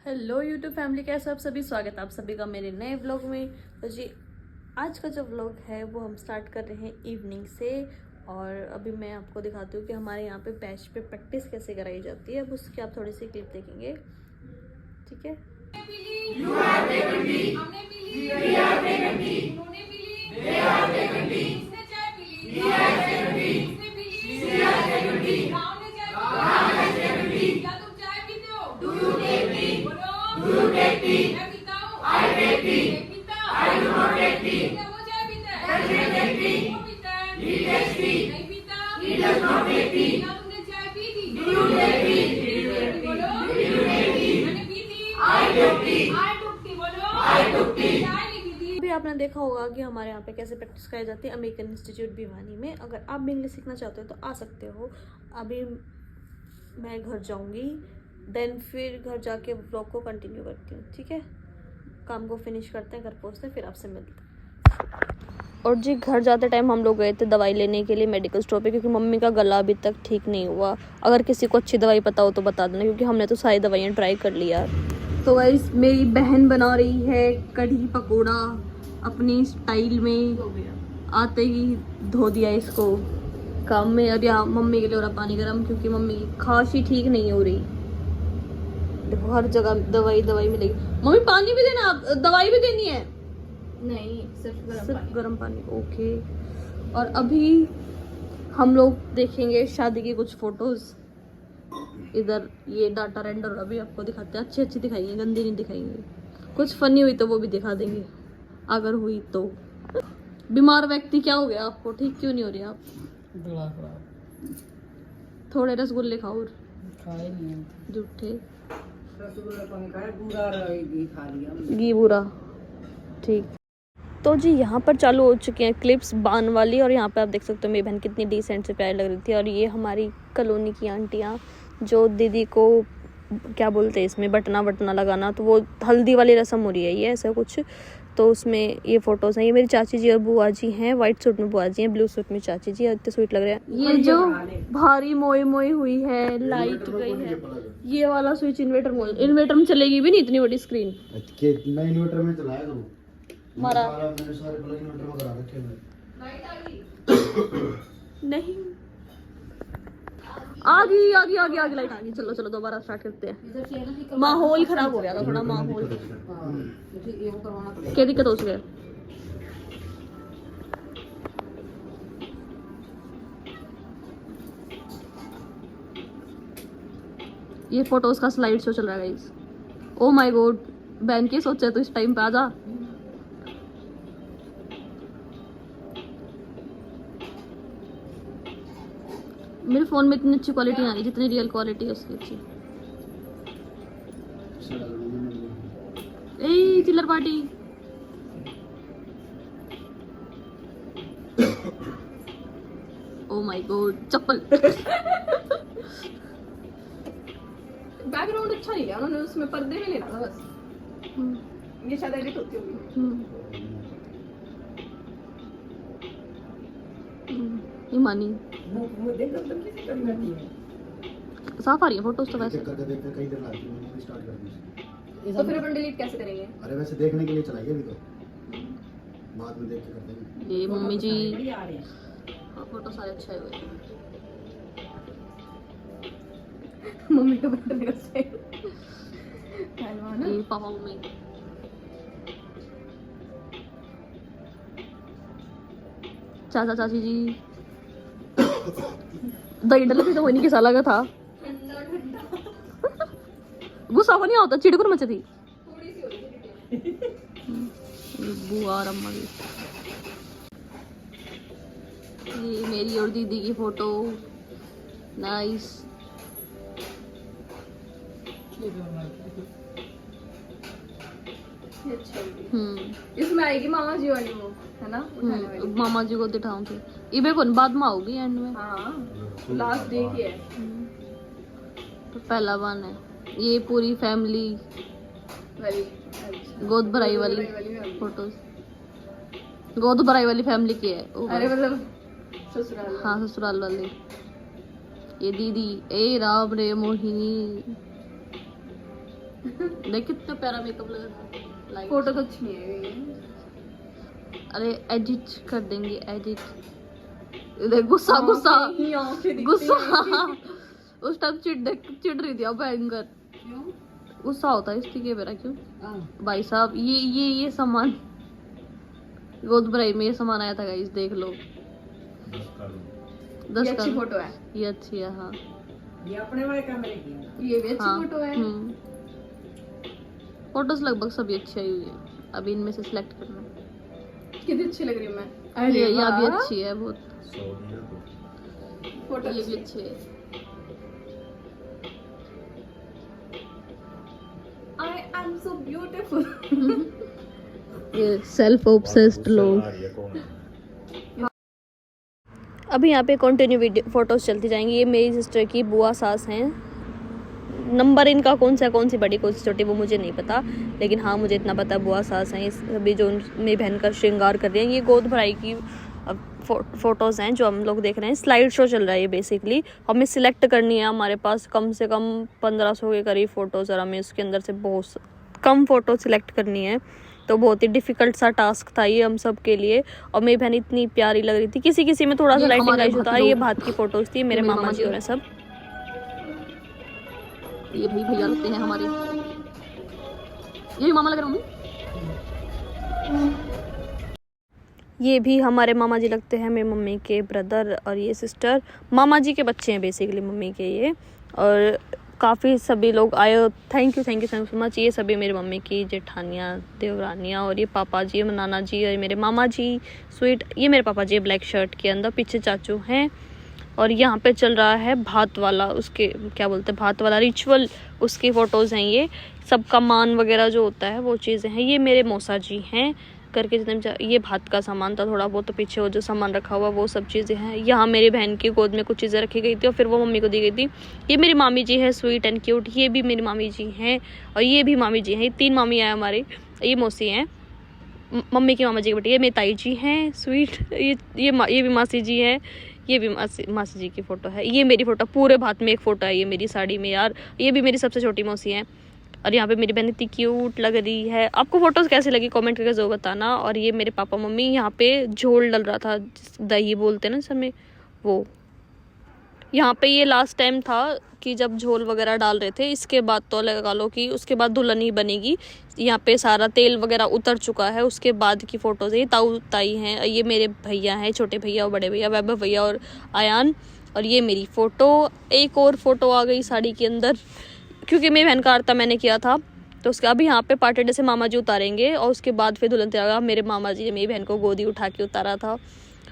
Hello YouTube family, कैसे आप सभी। स्वागत है आप सभी का मेरे नए व्लॉग में। तो जी आज का जो व्लॉग है वो हम स्टार्ट कर रहे हैं इवनिंग से। और अभी मैं आपको दिखाती हूँ कि हमारे यहाँ पे बैच पे प्रैक्टिस कैसे कराई जाती है। अब उसकी आप थोड़ी सी क्लिप देखेंगे, ठीक है। अभी आपने देखा होगा कि हमारे यहाँ पे कैसे प्रैक्टिस कराई जाती है अमेरिकन इंस्टीट्यूट भिवानी में। अगर आप भी इंग्लिश सीखना चाहते हो तो आ सकते हो। अभी मैं घर जाऊंगी, देन फिर घर जाके व्लॉग को कंटिन्यू करती हूँ, ठीक है। काम को फिनिश करते हैं, घर पहुँचते हैं, फिर आपसे मिलते हैं। और जी घर जाते टाइम हम लोग गए थे दवाई लेने के लिए मेडिकल स्टोर पे, क्योंकि मम्मी का गला अभी तक ठीक नहीं हुआ। अगर किसी को अच्छी दवाई पता हो तो बता देना, क्योंकि हमने तो सारी दवाइयाँ ट्राई कर ली यार। तो गाइस मेरी बहन बना रही है कढ़ी पकौड़ा अपनी स्टाइल में। आते ही धो दिया इसको काम में। और यहाँ मम्मी के लिए हो रहा पानी गर्म, क्योंकि मम्मी की खांसी ठीक नहीं हो रही। देखो हर जगह दवाई दवाई मिलेगी। मम्मी पानी भी देना, दवाई भी देनी है। नहीं, सिर्फ गर्म पानी, ओके। और अभी हम लोग देखेंगे शादी की कुछ फोटोज। इधर ये डाटा रेंडर अभी आपको दिखाते हैं। अच्छी अच्छी दिखाएंगे, गंदी नहीं दिखाएंगे। कुछ फनी हुई तो वो भी दिखा देंगे, अगर हुई तो। बीमार व्यक्ति क्या हो गया आपको, ठीक क्यों नहीं हो रही आप? थोड़े रसगुल्ले खाओ। जूठे घी बुरा, ठीक। तो जी यहाँ पर चालू हो चुकी हैं क्लिप्स बान वाली। और यहाँ पे आप देख सकते हो मेरी बहन कितनी डिसेंट से प्यारी लग रही थी। और ये हमारी कॉलोनी की आंटियाँ जो दीदी को क्या बोलते हैं इसमें बटना वटना लगाना, तो वो हल्दी वाली रस्म हो रही है ये ऐसा कुछ। तो उसमें ये फोटोज हैं। ये मेरी चाची जी और बुआ जी हैं। व्हाइट सूट में बुआ जी हैं, ब्लू सूट में चाची जी। इतने स्वीट लग रहे हैं। ये जो भारी मोई मोई हुई है, लाइट गई है। ये वाला स्विच इन्वर्टर में चलेगी भी नहीं इतनी बड़ी स्क्रीन। इन्वर्टर में चलाया करूं मारा मैंने सारे प्लग इन्वर्टर में करा रखे हैं। लाइट आ गई नहीं, आ गई लाइट आ गई। चलो चलो दोबारा स्टार्ट करते हैं। इधर से ना कि माहौल खराब हो गया था थोड़ा, माहौल मुझे ये वो करवाना पड़ेगा। क्या दिक्कत हो गया। ये फोटोज का स्लाइड शो चल रहा है गाइस। ओ माय गॉड, बहन की सोचा तो इस टाइम पे आ जा। मेरे फोन में इतनी अच्छी क्वालिटी नहीं आ रही जितनी रियल क्वालिटी है उसकी अच्छी। ए चिल्लर party. Oh my God, chappal. Background अच्छा नहीं है, उन्होंने उसमें पर्दे में लेना था बस। ये शायद एडिट होती होगी। ईमानी वो देख लो तुम किसी करना नहीं है। साफ आ रही है फोटोज तो वैसे। चेक करके देखते कई देर लगती है, मैंने स्टार्ट कर दी। तो फिर अपन डिलीट कैसे करेंगे? अरे वैसे देखने के लिए चलाइए अभी तो, बाद में देख के करते हैं। ये मम्मी जी बढ़िया आ रहे हैं। फोटो सारे अच्छे हुए। मम्मी का बर्थडे का स्टाइल पहलवान ये पापा मम्मी। चाचा चाची जी। दही डल तो वही नहीं किसा लगा था। गुस्सा को नहीं होता, चिड़कुर मचे थी। थोड़ी सी हो रही थी। बुआ और अम्मा की। ये मेरी और दीदी की फोटो, नाइस। इसमें आएगी मामा जी वाली वो, है ना? उठाने वाली। मामा जी को दिखाऊं थे इबे कौन बाद में आओगी एंड में। हाँ, लास्ट डे की है। तो पहला वन है ये पूरी फैमिली वाली गोद भराई वाली फोटोज। गोद भराई वाली फैमिली की है। अरे मतलब ससुराल। हाँ ससुराल वाली। ये दीदी ए राम रे मोहिनी। देख कितना प्यारा मेकअप लगा था। लाइट फोटो तो अच्छी नहीं है। अरे एडिट कर देंगे, एडिट। देख गुस्सा गुस्सा गुस्सा उस टाइम चिढ़ रही थी। अब भयंकर गुस्सा होता है इसकी, मेरा क्यों भाई साहब। ये सामान गोद भराई में ये सामान आया था गाइस, देख लो। 10 ये अच्छी फोटो है। ये अच्छी है हाँ। ये अपने वाले कैमरे की, ये भी अच्छी फोटो है। फोटोज लगभग सभी अच्छी आई हुई है। अभी इनमें से सिलेक्ट करना। कितनी अच्छी लग रही हूँ मैं। ये भी अच्छी है बहुत। फोटो ये भी अच्छी है। I am so beautiful। ये सेल्फ ऑब्सेस्ड लोग। अभी यहाँ पे कंटिन्यू वीडियो फोटोज चलती जाएंगी। ये मेरी सिस्टर की बुआ सास हैं। नंबर इनका कौन सी बड़ी कौन सी छोटी वो मुझे नहीं पता, लेकिन हाँ मुझे इतना पता बुआ सास हैं। इस अभी जो मेरी बहन का श्रृंगार कर रही हैं, ये गोद भराई की फ़ोटोज़ हैं जो हम लोग देख रहे हैं। स्लाइड शो चल रहा है ये बेसिकली। हमें सिलेक्ट करनी है, हमारे पास कम से कम 1500 के करीब फ़ोटोज़, और हमें उसके अंदर से बहुत कम फ़ोटो सिलेक्ट करनी है। तो बहुत ही डिफ़िकल्ट सा टास्क था ये हम सब के लिए। और मेरी बहन इतनी प्यारी लग रही थी। किसी में थोड़ा सा लाइटिंग इशू था। ये भात की फ़ोटोज़ थी, मेरे मामा जी और सब। ये भाई भैया लगते हैं हमारे, ये मामा लग रहा हूँ। ये भी हमारे मामा जी लगते हैं, मेरी मम्मी के ब्रदर, और ये सिस्टर मामा जी के बच्चे हैं बेसिकली मम्मी के ये। और काफ़ी सभी लोग आए। Thank you so much. ये सभी मेरी मम्मी की जेठानियाँ, देवरानियाँ, और ये पापा जी, नाना जी, और मेरे मामा जी स्वीट। ये मेरे पापा जी ब्लैक शर्ट के अंदर, पीछे चाचू हैं। और यहाँ पे चल रहा है भात वाला, उसके क्या बोलते हैं, भात वाला रिचुअल, उसकी फ़ोटोज़ हैं ये। सबका मान वगैरह जो होता है वो चीज़ें हैं। ये मेरे मौसा जी हैं करके जितने। ये भात का सामान था थोड़ा बहुत, तो पीछे वो जो सामान रखा हुआ वो सब चीज़ें हैं। यहाँ मेरी बहन की गोद में कुछ चीज़ें रखी गई थी और फिर वो मम्मी को दी गई थी। ये मेरी मामी जी है, स्वीट एंड क्यूट। ये भी मेरी मामी जी हैं, और ये भी मामी जी हैं। ये 3 मामी हैं हमारी। ये मौसी हैं, मम्मी की मामा जी की बेटी। ये मेरी ताई जी हैं स्वीट। ये भी मासी जी हैं। ये भी मासी जी की फ़ोटो है। ये मेरी फ़ोटो, पूरे भात में एक फ़ोटो है ये मेरी साड़ी में यार। ये भी मेरी सबसे छोटी मौसी हैं। और यहाँ पे मेरी बहन इतनी क्यूट लग रही है। आपको फ़ोटोज़ कैसी लगी कमेंट करके ज़रूर बताना। और ये मेरे पापा मम्मी, यहाँ पे झोल डल रहा था, दही बोलते हैं ना सर में, वो यहाँ पे ये लास्ट टाइम था कि जब झोल वगैरह डाल रहे थे। इसके बाद तो लगा लो कि उसके बाद दुल्हन ही बनेगी। यहाँ पे सारा तेल वगैरह उतर चुका है। उसके बाद की फ़ोटोज़ है। ये ताऊ ताई हैं, ये मेरे भैया हैं, छोटे भैया और बड़े भैया, वैभव भैया और आयान। और ये मेरी फ़ोटो, एक और फ़ोटो आ गई साड़ी के अंदर, क्योंकि मेरी बहन का आरता मैंने किया था। तो उसका अभी यहाँ पे पार्टी डे से मामा जी उतारेंगे, और उसके बाद फिर दुल्हन तैयार। मेरे मामा जी ने मेरी बहन को गोदी उठा के उतारा था,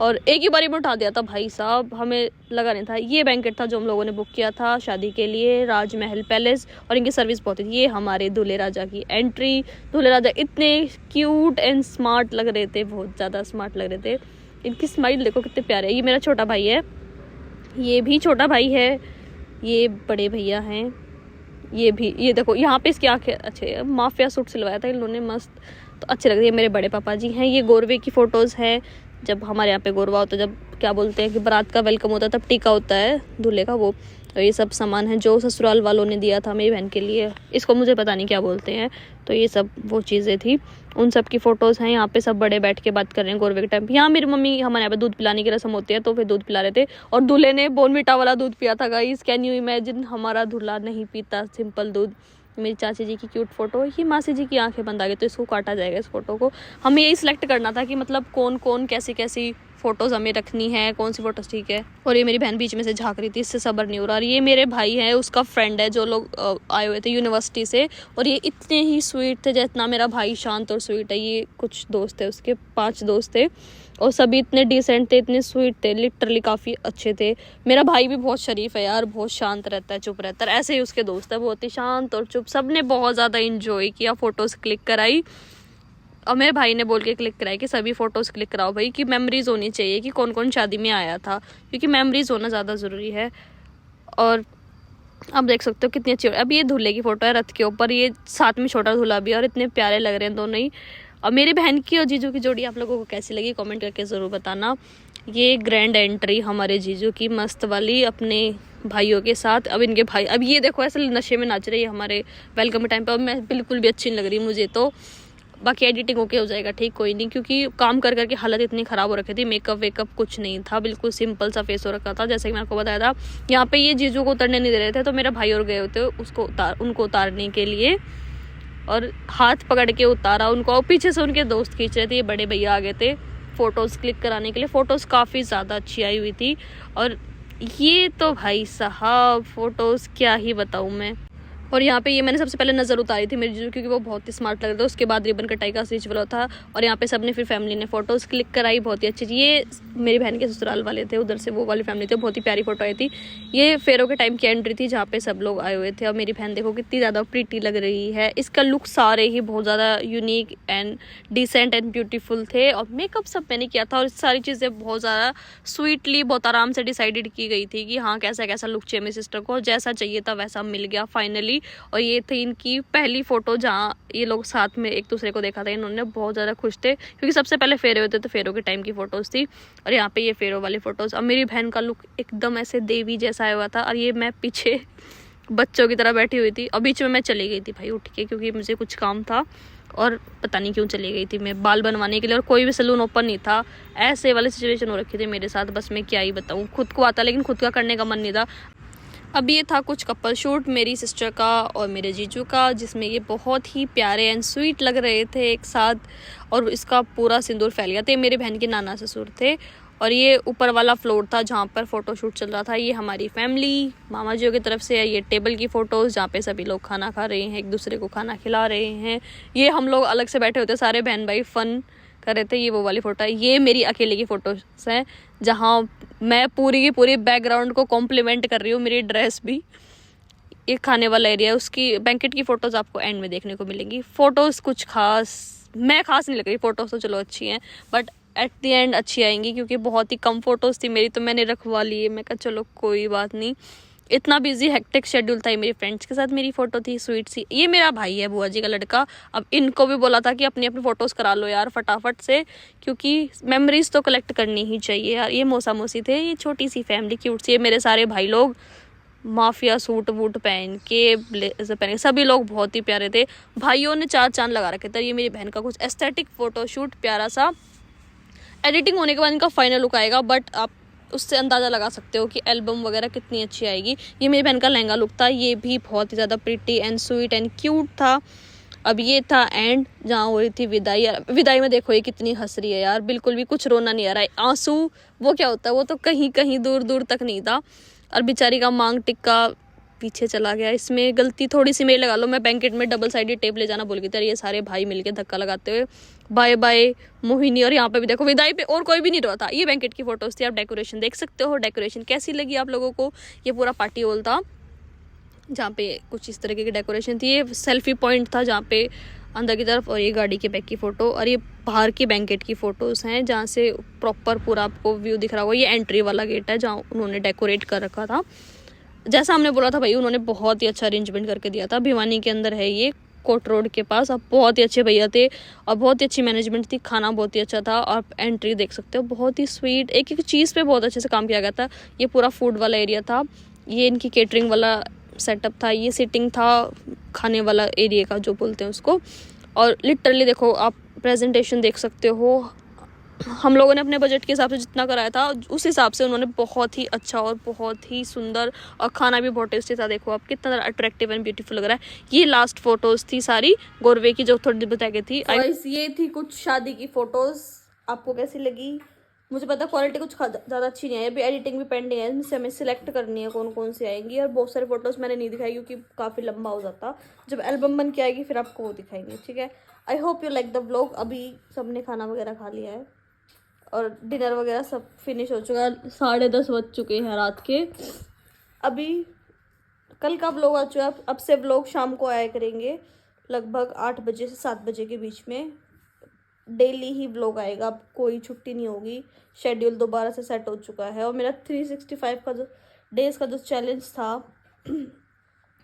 और एक ही बारी में उठा दिया था भाई साहब, हमें लगा नहीं था। ये बैंकेट था जो हम लोगों ने बुक किया था शादी के लिए, राजमहल पैलेस, और इनकी सर्विस बहुत थी। ये हमारे दूल्हे राजा की एंट्री। दूल्हे राजा इतने क्यूट एंड स्मार्ट लग रहे थे, बहुत ज़्यादा स्मार्ट लग रहे थे। इनकी स्माइल देखो कितने प्यारे है। ये मेरा छोटा भाई है, ये भी छोटा भाई है, ये बड़े भैया हैं। ये भी, ये देखो यहाँ पे इसकी आंखें अच्छे, माफिया सूट सिलवाया था इन्होंने मस्त, तो अच्छे लग रही है। मेरे बड़े पापा जी हैं। ये गोरवे की फ़ोटोज़ हैं। जब हमारे यहाँ पे गोरवा होता है, जब क्या बोलते हैं कि बारात का वेलकम होता है, तब टीका होता है दूल्हे का, वो। तो ये सब सामान है जो ससुराल वालों ने दिया था मेरी बहन के लिए। इसको मुझे पता नहीं क्या बोलते हैं। तो ये सब वो चीज़ें थी, उन सब की फ़ोटोज़ हैं। यहाँ पे सब बड़े बैठ के बात कर रहे हैं गोरवे के टाइम पे। यहाँ मेरी मम्मी, हमारे यहाँ पे दूध पिलाने की रस्म होती है, तो फिर दूध पिला रहे थे, और दूल्हे ने बोर्नविटा वाला दूध पिया था गाइस। कैन यू इमेजिन, हमारा दूल्हा नहीं पीता सिंपल दूध। मेरी चाची जी की क्यूट फ़ोटो। ये मासी जी की आंखें बंद आ गई, तो इसको काटा जाएगा इस फ़ोटो को। हमें यही सिलेक्ट करना था कि मतलब कौन कौन कैसी कैसी फ़ोटोज़ हमें रखनी है, कौन सी फ़ोटोज़ ठीक है। और ये मेरी बहन बीच में से झाँक रही थी, इससे सब्र नहीं हो रहा। और ये मेरे भाई है, उसका फ्रेंड है, जो लोग आए हुए थे यूनिवर्सिटी से, और ये इतने ही स्वीट थे जितना मेरा भाई शांत और स्वीट है। ये कुछ दोस्त थे उसके, 5 दोस्त थे, और सभी इतने डिसेंट थे, इतने स्वीट थे, लिटरली काफ़ी अच्छे थे। मेरा भाई भी बहुत शरीफ है यार, बहुत शांत रहता है, चुप रहता है। ऐसे ही उसके दोस्त है, बहुत ही शांत और चुप। सब ने बहुत ज़्यादा इंजॉय किया, फ़ोटोज़ क्लिक कराई, और मेरे भाई ने बोल के क्लिक कराई कि सभी फ़ोटोज़ क्लिक कराओ भाई, कि मेमोरीज़ होनी चाहिए कि कौन कौन शादी में आया था, क्योंकि मेमोरीज़ होना ज़्यादा ज़रूरी है। और अब देख सकते हो कितनी अच्छी। अब ये दूल्हे की फ़ोटो है रथ के ऊपर, ये साथ में छोटा दूल्हा भी है, और इतने प्यारे लग रहे हैं दोनों ही। और मेरी बहन की और जीजू की जोड़ी आप लोगों को कैसी लगी कमेंट करके ज़रूर बताना। ये ग्रैंड एंट्री हमारे जीजू की मस्त वाली, अपने भाइयों के साथ। अब इनके भाई, अब ये देखो ऐसे नशे में नाच रही है हमारे वेलकम के टाइम पे। अब मैं बिल्कुल भी अच्छी नहीं लग रही मुझे तो। बाकी एडिटिंग ओके हो जाएगा, ठीक, कोई नहीं, क्योंकि काम कर करके हालत इतनी ख़राब हो रखी थी। मेकअप वेकअप कुछ नहीं था, बिल्कुल सिंपल सा फेस हो रखा था। जैसे कि मैंने आपको बताया था, यहाँ पे ये जीजू को उतरने नहीं दे रहे थे, तो मेरे भाई और गए होते उनको उतारने के लिए, और हाथ पकड़ के उतारा उनको। और पीछे से उनके दोस्त खींच रहे थे, ये बड़े भैया आ गए थे फ़ोटोज़ क्लिक कराने के लिए। फ़ोटोज़ काफ़ी ज़्यादा अच्छी आई हुई थी। और ये तो भाई साहब फ़ोटोज़ क्या ही बताऊँ मैं। और यहाँ पे ये मैंने सबसे पहले नज़र उतारी थी मेरी जीजू, क्योंकि वो बहुत ही स्मार्ट लग रहा था। उसके बाद रिबन कटाई का रिचुअल था, और यहाँ पे सबने फिर फैमिली ने फ़ोटोज़ क्लिक कराई, बहुत ही अच्छी। ये मेरी बहन के ससुराल वाले थे, उधर से वो वाली फैमिली थी, बहुत ही प्यारी फ़ोटो आई थी। ये फेरों के टाइम की एंट्री थी जहाँ पे सब लोग आए हुए थे। और मेरी बहन देखो कितनी ज़्यादा प्रीटी लग रही है। इसका लुक सारे ही बहुत ज़्यादा unique and decent and beautiful थे। और मेकअप सब मैंने किया था, और सारी चीज़ें बहुत ज़्यादा स्वीटली, बहुत आराम से डिसाइडेड की गई थी कि हाँ कैसा कैसा लुक चाहिए मेरी सिस्टर को। जैसा चाहिए था वैसा मिल गया फाइनली। और ये थी इनकी पहली फ़ोटो जहाँ ये लोग साथ में एक दूसरे को देखा था। इन्होंने बहुत ज़्यादा खुश थे, क्योंकि सबसे पहले फेरे होते तो फेरों के टाइम की फ़ोटोज़ थी, और यहाँ पे ये फेरों वाली फ़ोटोज़। अब मेरी बहन का लुक एकदम ऐसे देवी जैसा आया हुआ था, और ये मैं पीछे बच्चों की तरह बैठी हुई थी। और बीच में मैं चली गई थी भाई उठ के, क्योंकि मुझे कुछ काम था, और पता नहीं क्यों चली गई थी मैं बाल बनवाने के लिए। और कोई भी सैलून ओपन नहीं था, ऐसे वाली सिचुएशन हो रखी थी मेरे साथ। बस मैं क्या ही बताऊँ, खुद को आता लेकिन खुद का करने का मन नहीं था। अब ये था कुछ कपल शूट मेरी सिस्टर का और मेरे जीजू का, जिसमें ये बहुत ही प्यारे एंड स्वीट लग रहे थे एक साथ, और इसका पूरा सिंदूर फैल गया था। ये मेरे बहन के नाना ससुर थे, और ये ऊपर वाला फ्लोर था जहाँ पर फ़ोटो शूट चल रहा था। ये हमारी फैमिली मामा जी की तरफ से है। ये टेबल की फ़ोटोज़ जहाँ पे सभी लोग खाना खा रहे हैं, एक दूसरे को खाना खिला रहे हैं। ये हम लोग अलग से बैठे होते सारे बहन भाई फ़न कर रहे थे। ये वो वाली फ़ोटो है। ये मेरी अकेले की फ़ोटोज़ हैं, जहाँ मैं पूरी की पूरी बैकग्राउंड को कॉम्प्लीमेंट कर रही हूँ, मेरी ड्रेस भी। ये खाने वाला एरिया है, उसकी बैंकेट की फ़ोटोज़ आपको एंड में देखने को मिलेंगी। फ़ोटोज़ कुछ खास नहीं लग रही, फ़ोटोज़ तो चलो अच्छी हैं, बट एट द एंड अच्छी आएंगी, क्योंकि बहुत ही कम फ़ोटोज़ थी मेरी, तो मैंने रखवा ली। मैं कहा चलो कोई बात नहीं। इतना बिजी हेक्टिक शेड्यूल था। मेरी फ्रेंड्स के साथ मेरी फ़ोटो थी स्वीट सी। ये मेरा भाई है, बुआ जी का लड़का। अब इनको भी बोला था कि अपनी अपनी फ़ोटोज़ करा लो यार फटाफट से, क्योंकि मेमोरीज़ तो कलेक्ट करनी ही चाहिए यार। ये मौसा मौसी थे, ये छोटी सी फैमिली क्यूट सी है। मेरे सारे भाई लोग माफिया सूट वूट पहन के, ब्लेजर पहन के, सभी लोग बहुत ही प्यारे थे। भाइयों ने चार चांद लगा रखे थे। ये मेरी बहन का कुछ एस्थेटिक फ़ोटोशूट प्यारा सा। एडिटिंग होने के बाद इनका फाइनल लुक आएगा, बट आप उससे अंदाज़ा लगा सकते हो कि एल्बम वगैरह कितनी अच्छी आएगी। ये मेरी बहन का लहंगा लुक था, ये भी बहुत ही ज़्यादा pretty and sweet and cute था। अब ये था एंड जहाँ हो रही थी विदाई। विदाई में देखो ये कितनी हंस रही है यार, बिल्कुल भी कुछ रोना नहीं आ रहा है। आंसू वो क्या होता है, वो तो कहीं कहीं दूर दूर तक नहीं था। और बेचारी का मांग टिक्का पीछे चला गया। इसमें गलती थोड़ी सी मेरी लगा लो, मैं बैंकेट में डबल साइडेड टेप ले जाना भूल गई थी। ये सारे भाई मिलके धक्का लगाते हुए बाय बाय मोहिनी। और यहाँ पे भी देखो विदाई पे और कोई भी नहीं रहा था। ये बैंकेट की फोटोज थी। आप डेकोरेशन देख सकते हो, डेकोरेशन कैसी लगी आप लोगों को। ये पूरा पार्टी हॉल था जहाँ पे कुछ इस तरीके की डेकोरेशन थी। ये सेल्फी पॉइंट था जहाँ पे अंदर की तरफ, और ये गाड़ी के बैक की फ़ोटो, और ये बाहर की बैंकेट की फ़ोटोज़ हैं जहाँ से प्रॉपर पूरा आपको व्यू दिख रहा होगा। ये एंट्री वाला गेट है जहाँ उन्होंने डेकोरेट कर रखा था। जैसा हमने बोला था भाई, उन्होंने बहुत ही अच्छा अरेंजमेंट करके दिया था। भिवानी के अंदर है ये, कोट रोड के पास। अब बहुत ही अच्छे भैया थे और बहुत ही अच्छी मैनेजमेंट थी। खाना बहुत ही अच्छा था। आप एंट्री देख सकते हो, बहुत ही स्वीट, एक एक चीज़ पे बहुत अच्छे से काम किया गया था। ये पूरा फूड वाला एरिया था। ये इनकी केटरिंग वाला सेटअप था। ये सिटिंग था खाने वाला एरिया का जो बोलते हैं उसको। और लिटरली देखो आप प्रेजेंटेशन देख सकते हो। हम लोगों ने अपने बजट के हिसाब से जितना कराया था उस हिसाब से उन्होंने बहुत ही अच्छा और बहुत ही सुंदर, और खाना भी बहुत टेस्टी था। देखो आप कितना अट्रैक्टिव एंड ब्यूटीफुल लग रहा है। ये लास्ट फोटोज थी सारी गोरवे की, जो थोड़ी बता के थी। ये थी कुछ शादी की फोटोज। आपको कैसी लगी? मुझे पता क्वालिटी कुछ ज़्यादा अच्छी नहीं है, अभी एडिटिंग भी पेंडिंग है, इससे हमें सिलेक्ट करनी है कौन कौन सी आएंगी। और बहुत सारे फोटोज़ मैंने नहीं दिखाई क्योंकि काफ़ी लंबा हो जाता। जब एल्बम बन के आएगी फिर आपको वो दिखाएंगे, ठीक है। I hope you like the vlog. अभी सबने खाना वगैरह खा लिया है और डिनर वगैरह सब फिनिश हो चुका है। 10:30 बज चुके हैं रात के। अभी कल का व्लॉग आ चुका है। अब से व्लॉग शाम को आया करेंगे, लगभग 8 बजे से 7 बजे के बीच में डेली ही व्लॉग आएगा। अब कोई छुट्टी नहीं होगी, शेड्यूल दोबारा से सेट हो चुका है। और मेरा 365 का जो डेज़ का जो चैलेंज था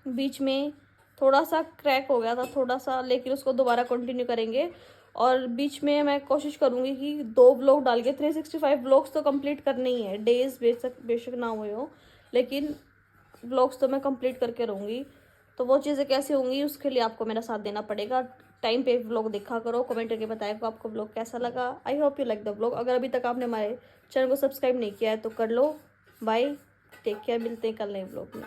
बीच में थोड़ा सा क्रैक हो गया था थोड़ा सा, लेकिन उसको दोबारा कंटिन्यू करेंगे। और बीच में मैं कोशिश करूँगी कि 2 व्लॉग डाल के 365 व्लॉग्स तो कंप्लीट करने ही है। डेज़ बेशक ना हुए हो, लेकिन व्लॉग्स तो मैं कंप्लीट करके रहूँगी, तो वो चीज़ें कैसे होंगी उसके लिए आपको मेरा साथ देना पड़ेगा। टाइम पे व्लॉग देखा करो, कमेंट करके बताया को आपको व्लॉग कैसा लगा। I hope you like the vlog. अगर अभी तक आपने हमारे चैनल को सब्सक्राइब नहीं किया है तो कर लो। बाय, टेक केयर, मिलते हैं कल नए व्लॉग में।